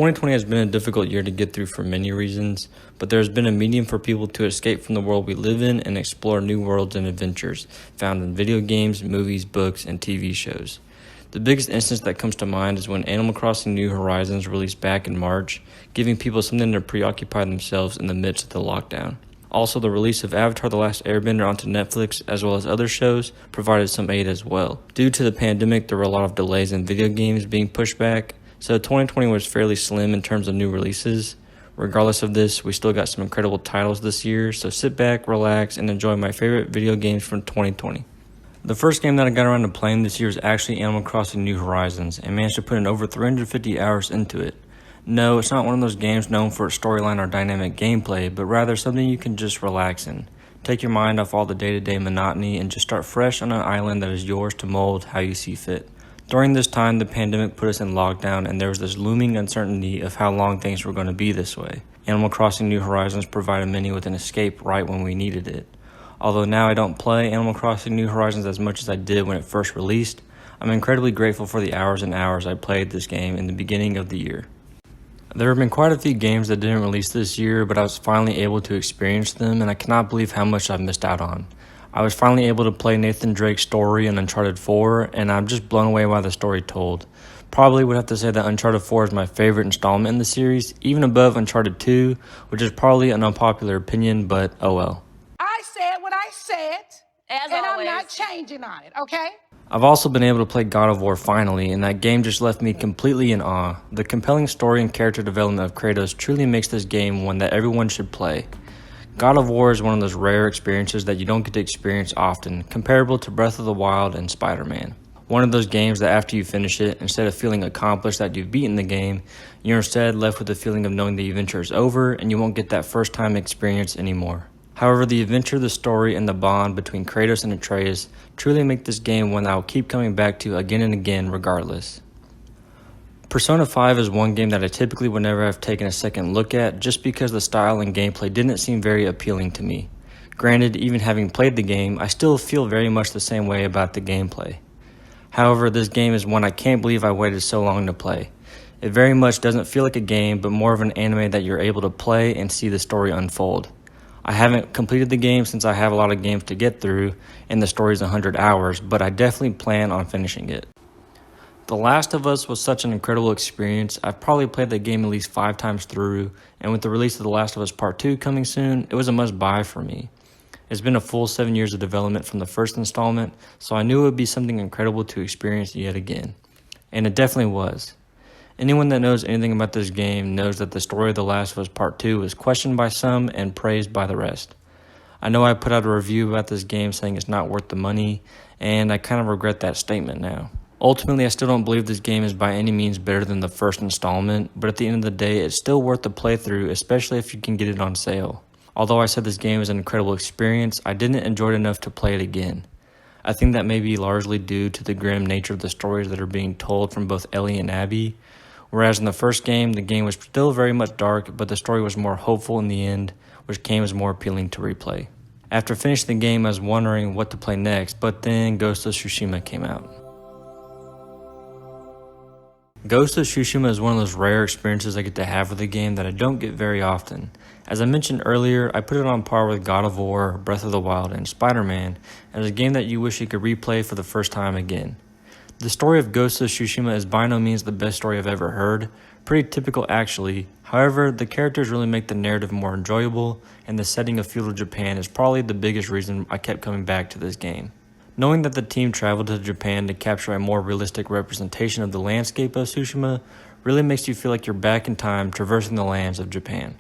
2020 has been a difficult year to get through for many reasons, but there has been a medium for people to escape from the world we live in and explore new worlds and adventures found in video games, movies, books, and TV shows. The biggest instance that comes to mind is when Animal Crossing New Horizons released back in March, giving people something to preoccupy themselves in the midst of the lockdown. Also, the release of Avatar: The Last Airbender onto Netflix, as well as other shows, provided some aid as well. Due to the pandemic, there were a lot of delays in video games being pushed back, so 2020 was fairly slim in terms of new releases. Regardless of this, we still got some incredible titles this year, so sit back, relax, and enjoy my favorite video games from 2020. The first game that I got around to playing this year is actually Animal Crossing New Horizons, and managed to put in over 350 hours into it. No, it's not one of those games known for its storyline or dynamic gameplay, but rather something you can just relax in. Take your mind off all the day-to-day monotony and just start fresh on an island that is yours to mold how you see fit. During this time, the pandemic put us in lockdown, and there was this looming uncertainty of how long things were going to be this way. Animal Crossing New Horizons provided many with an escape right when we needed it. Although now I don't play Animal Crossing New Horizons as much as I did when it first released, I'm incredibly grateful for the hours and hours I played this game in the beginning of the year. There have been quite a few games that didn't release this year, but I was finally able to experience them, and I cannot believe how much I've missed out on. I was finally able to play Nathan Drake's story in Uncharted 4, and I'm just blown away by the story told. Probably would have to say that Uncharted 4 is my favorite installment in the series, even above Uncharted 2, which is probably an unpopular opinion, but oh well. I said what I said, As and always. I'm not changing on it, okay? I've also been able to play God of War finally, and that game just left me completely in awe. The compelling story and character development of Kratos truly makes this game one that everyone should play. God of War is one of those rare experiences that you don't get to experience often, comparable to Breath of the Wild and Spider-Man. One of those games that after you finish it, instead of feeling accomplished that you've beaten the game, you're instead left with the feeling of knowing the adventure is over and you won't get that first time experience anymore. However, the adventure, the story, and the bond between Kratos and Atreus truly make this game one that I'll keep coming back to again and again regardless. Persona 5 is one game that I typically would never have taken a second look at just because the style and gameplay didn't seem very appealing to me. Granted, even having played the game, I still feel very much the same way about the gameplay. However, this game is one I can't believe I waited so long to play. It very much doesn't feel like a game, but more of an anime that you're able to play and see the story unfold. I haven't completed the game since I have a lot of games to get through, and the story is 100 hours, but I definitely plan on finishing it. The Last of Us was such an incredible experience. I've probably played the game at least 5 times through, and with the release of The Last of Us Part 2 coming soon, it was a must-buy for me. It's been a full 7 years of development from the first installment, so I knew it would be something incredible to experience yet again. And it definitely was. Anyone that knows anything about this game knows that the story of The Last of Us Part 2 was questioned by some and praised by the rest. I know I put out a review about this game saying it's not worth the money, and I kind of regret that statement now. Ultimately, I still don't believe this game is by any means better than the first installment, but at the end of the day, it's still worth the playthrough, especially if you can get it on sale. Although I said this game is an incredible experience, I didn't enjoy it enough to play it again. I think that may be largely due to the grim nature of the stories that are being told from both Ellie and Abby. Whereas in the first game, the game was still very much dark, but the story was more hopeful in the end, which came as more appealing to replay. After finishing the game, I was wondering what to play next, but then Ghost of Tsushima came out. Ghost of Tsushima is one of those rare experiences I get to have with a game that I don't get very often. As I mentioned earlier, I put it on par with God of War, Breath of the Wild, and Spider-Man, as a game that you wish you could replay for the first time again. The story of Ghost of Tsushima is by no means the best story I've ever heard, pretty typical actually. However, the characters really make the narrative more enjoyable, and the setting of feudal Japan is probably the biggest reason I kept coming back to this game. Knowing that the team traveled to Japan to capture a more realistic representation of the landscape of Tsushima really makes you feel like you're back in time traversing the lands of Japan.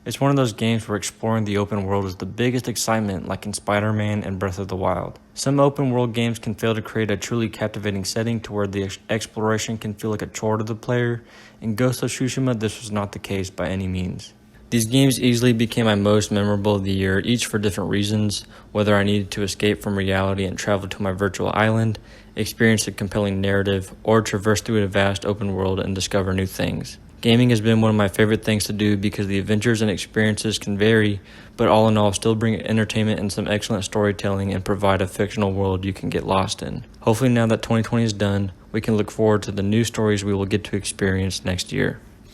It's one of those games where exploring the open world is the biggest excitement, like in Spider-Man and Breath of the Wild. Some open world games can fail to create a truly captivating setting to where the exploration can feel like a chore to the player. In Ghost of Tsushima, this was not the case by any means. These games easily became my most memorable of the year, each for different reasons, whether I needed to escape from reality and travel to my virtual island, experience a compelling narrative, or traverse through a vast open world and discover new things. Gaming has been one of my favorite things to do because the adventures and experiences can vary, but all in all still bring entertainment and some excellent storytelling and provide a fictional world you can get lost in. Hopefully now that 2020 is done, we can look forward to the new stories we will get to experience next year.